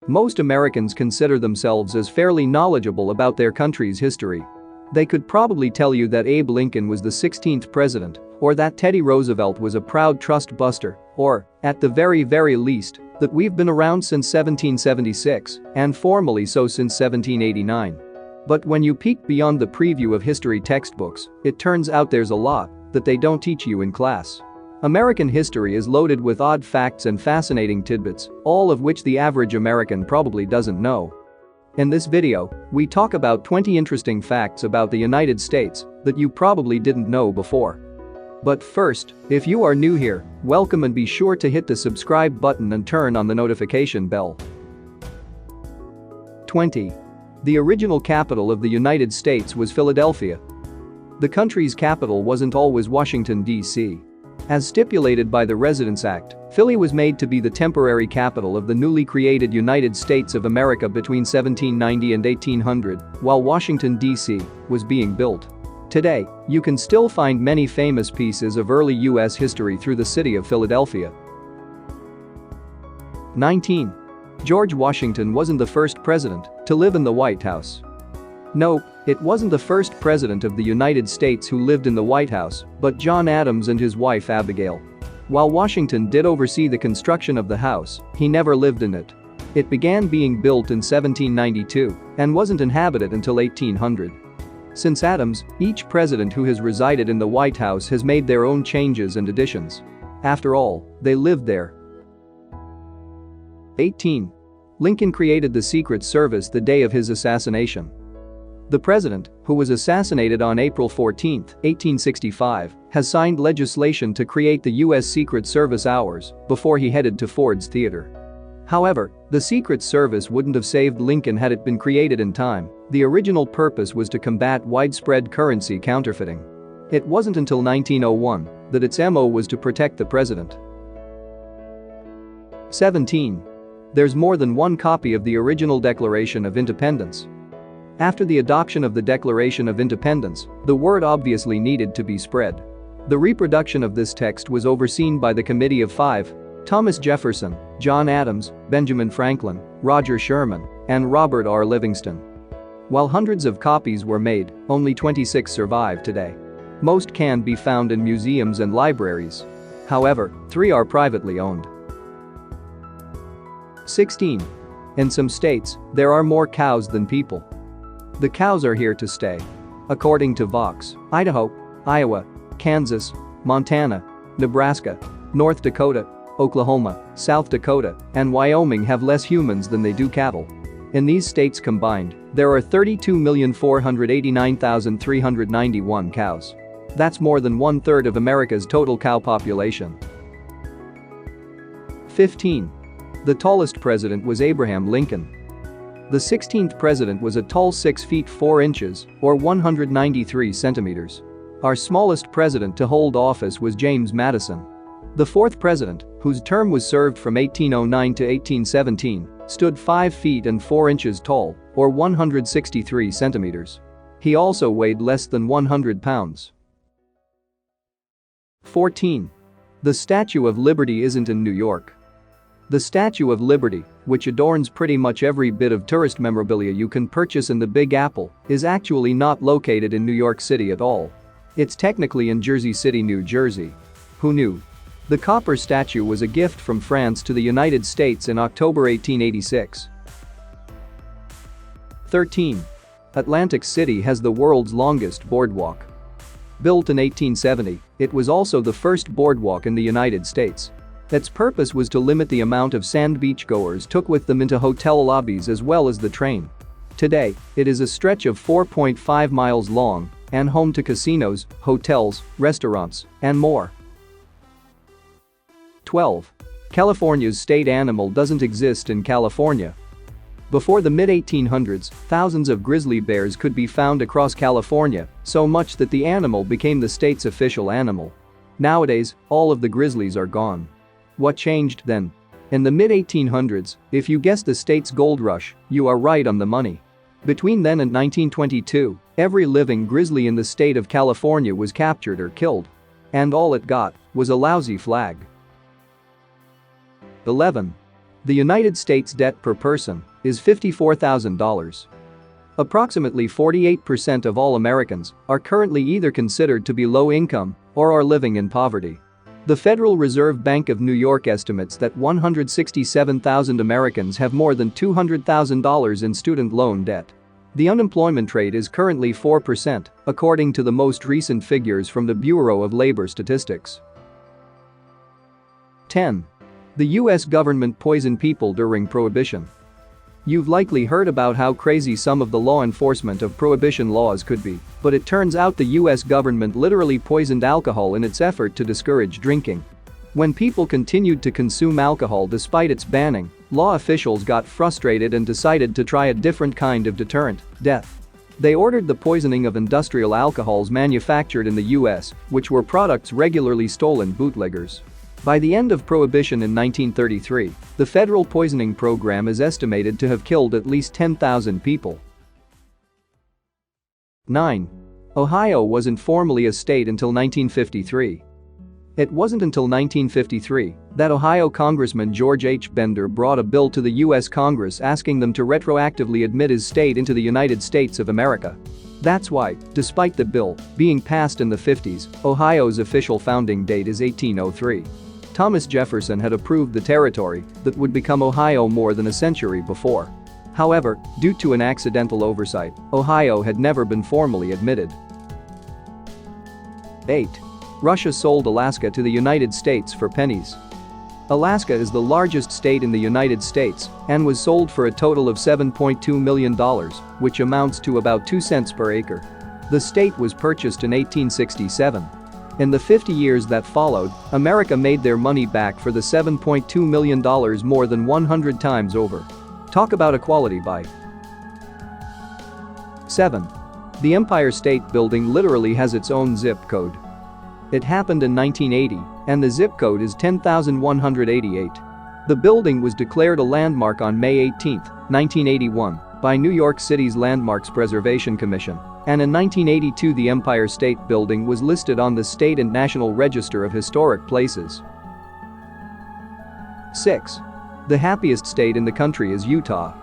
Most Americans consider themselves as fairly knowledgeable about their country's history. They could probably tell you that Abe Lincoln was the 16th president, or that Teddy Roosevelt was a proud trust buster, or, at the very least, that we've been around since 1776, and formally so since 1789. But when you peek beyond the preview of history textbooks, it turns out there's a lot that they don't teach you in class. American history is loaded with odd facts and fascinating tidbits, all of which the average American probably doesn't know. In this video, we talk about 20 interesting facts about the United States that you probably didn't know before. But first, if you are new here, welcome and be sure to hit the subscribe button and turn on the notification bell. 20. The original capital of the United States was Philadelphia. The country's capital wasn't always Washington, D.C. As stipulated by the Residence Act, Philly was made to be the temporary capital of the newly created United States of America between 1790 and 1800, while Washington, D.C. was being built. Today, you can still find many famous pieces of early U.S. history through the city of Philadelphia. 19. George Washington wasn't the first president to live in the White House. No, it wasn't the first president of the United States who lived in the White House, but John Adams and his wife Abigail. While Washington did oversee the construction of the house, he never lived in it. It began being built in 1792 and wasn't inhabited until 1800. Since Adams, each president who has resided in the White House has made their own changes and additions. After all, they lived there. 18. Lincoln created the Secret Service the day of his assassination. The president, who was assassinated on April 14, 1865, has signed legislation to create the U.S. Secret Service hours before he headed to Ford's Theater. However, the Secret Service wouldn't have saved Lincoln had it been created in time. The original purpose was to combat widespread currency counterfeiting. It wasn't until 1901 that its MO was to protect the president. 17. There's more than one copy of the original Declaration of Independence. After the adoption of the Declaration of Independence, the word obviously needed to be spread. The reproduction of this text was overseen by the Committee of Five: Thomas Jefferson, John Adams, Benjamin Franklin, Roger Sherman, and Robert R. Livingston. While hundreds of copies were made, only 26 survive today. Most can be found in museums and libraries. However, 3 are privately owned. 16. In some states, there are more cows than people. The cows are here to stay. According to Vox, Idaho, Iowa, Kansas, Montana, Nebraska, North Dakota, Oklahoma, South Dakota, and Wyoming have less humans than they do cattle. In these states combined, there are 32,489,391 cows. That's more than 1/3 of America's total cow population. 15. The tallest president was Abraham Lincoln. The 16th president was a tall 6 feet 4 inches, or 193 centimeters. Our smallest president to hold office was James Madison. The 4th president, whose term was served from 1809 to 1817, stood 5 feet and 4 inches tall, or 163 centimeters. He also weighed less than 100 pounds. 14. The Statue of Liberty isn't in New York. The Statue of Liberty, which adorns pretty much every bit of tourist memorabilia you can purchase in the Big Apple, is actually not located in New York City at all. It's technically in Jersey City, New Jersey. Who knew? The copper statue was a gift from France to the United States in October 1886. 13. Atlantic City has the world's longest boardwalk. Built in 1870, it was also the first boardwalk in the United States. Its purpose was to limit the amount of sand beachgoers took with them into hotel lobbies as well as the train. Today, it is a stretch of 4.5 miles long and home to casinos, hotels, restaurants, and more. 12. California's state animal doesn't exist in California. Before the mid-1800s, thousands of grizzly bears could be found across California, so much that the animal became the state's official animal. Nowadays, all of the grizzlies are gone. What changed then? In the mid-1800s, if you guessed the state's gold rush, you are right on the money. Between then and 1922, every living grizzly in the state of California was captured or killed. And all it got was a lousy flag. 11. The United States debt per person is $54,000. Approximately 48% of all Americans are currently either considered to be low income or are living in poverty. The Federal Reserve Bank of New York estimates that 167,000 Americans have more than $200,000 in student loan debt. The unemployment rate is currently 4%, according to the most recent figures from the Bureau of Labor Statistics. 10. The U.S. government poisoned people during Prohibition. You've likely heard about how crazy some of the law enforcement of Prohibition laws could be, but it turns out the US government literally poisoned alcohol in its effort to discourage drinking. When people continued to consume alcohol despite its banning, law officials got frustrated and decided to try a different kind of deterrent: death. They ordered the poisoning of industrial alcohols manufactured in the US, which were products regularly stolen bootleggers. By the end of Prohibition in 1933, the federal poisoning program is estimated to have killed at least 10,000 people. 9. Ohio wasn't formally a state until 1953. It wasn't until 1953 that Ohio Congressman George H. Bender brought a bill to the U.S. Congress asking them to retroactively admit his state into the United States of America. That's why, despite the bill being passed in the 50s, Ohio's official founding date is 1803. Thomas Jefferson had approved the territory that would become Ohio more than a century before. However, due to an accidental oversight, Ohio had never been formally admitted. 8. Russia sold Alaska to the United States for pennies. Alaska is the largest state in the United States and was sold for a total of $7.2 million, which amounts to about 2 cents per acre. The state was purchased in 1867. In the 50 years that followed, America made their money back for the $7.2 million more than 100 times over. Talk about a quality buy. 7. The Empire State Building literally has its own zip code. It happened in 1980, and the zip code is 10,188. The building was declared a landmark on May 18, 1981, by New York City's Landmarks Preservation Commission. And in 1982 the Empire State Building was listed on the State and National Register of Historic Places. 6. The happiest state in the country is Utah.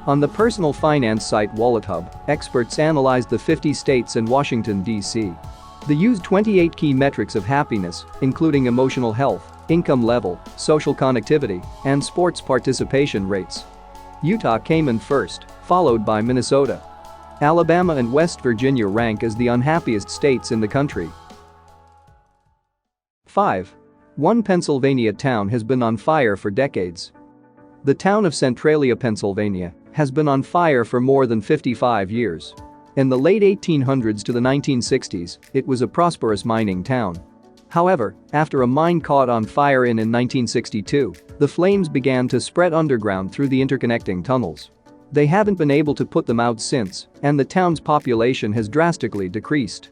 On the personal finance site WalletHub, experts analyzed the 50 states and Washington, D.C. They used 28 key metrics of happiness, including emotional health, income level, social connectivity, and sports participation rates. Utah came in first, followed by Minnesota. Alabama and West Virginia rank as the unhappiest states in the country. 5. One Pennsylvania town has been on fire for decades. The town of Centralia, Pennsylvania, has been on fire for more than 55 years. In the late 1800s to the 1960s, it was a prosperous mining town. However, after a mine caught on fire in 1962, the flames began to spread underground through the interconnecting tunnels. They haven't been able to put them out since, and the town's population has drastically decreased.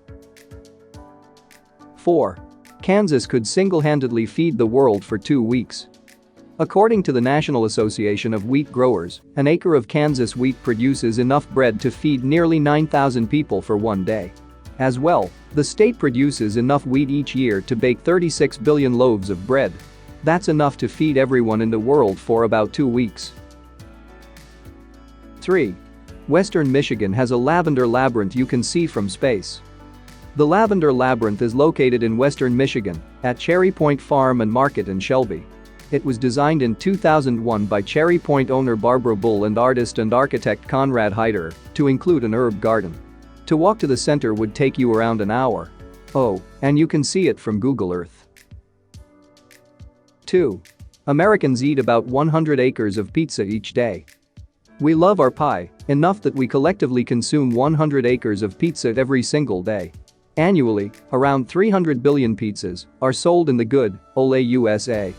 4. Kansas could single-handedly feed the world for 2 weeks. According to the National Association of Wheat Growers, an acre of Kansas wheat produces enough bread to feed nearly 9,000 people for 1 day. As well, the state produces enough wheat each year to bake 36 billion loaves of bread. That's enough to feed everyone in the world for about 2 weeks. 3. Western Michigan has a lavender labyrinth you can see from space. The Lavender Labyrinth is located in western Michigan, at Cherry Point Farm and Market in Shelby. It was designed in 2001 by Cherry Point owner Barbara Bull and artist and architect Conrad Heiderer to include an herb garden. To walk to the center would take you around an hour. Oh, and you can see it from Google Earth. 2. Americans eat about 100 acres of pizza each day. We love our pie enough that we collectively consume 100 acres of pizza every single day. Annually, around 300 billion pizzas are sold in the good old USA.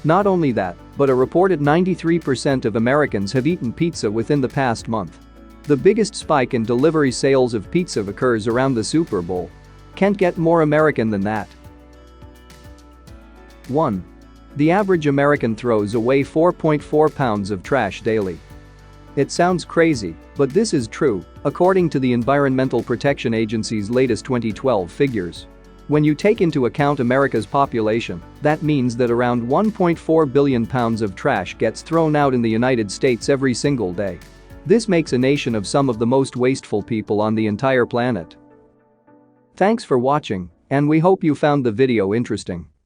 Not only that, but a reported 93% of Americans have eaten pizza within the past month. The biggest spike in delivery sales of pizza occurs around the Super Bowl. Can't get more American than that. 1. The average American throws away 4.4 pounds of trash daily. It sounds crazy, but this is true, according to the Environmental Protection Agency's latest 2012 figures. When you take into account America's population, that means that around 1.4 billion pounds of trash gets thrown out in the United States every single day. This makes a nation of some of the most wasteful people on the entire planet. Thanks for watching, and we hope you found the video interesting.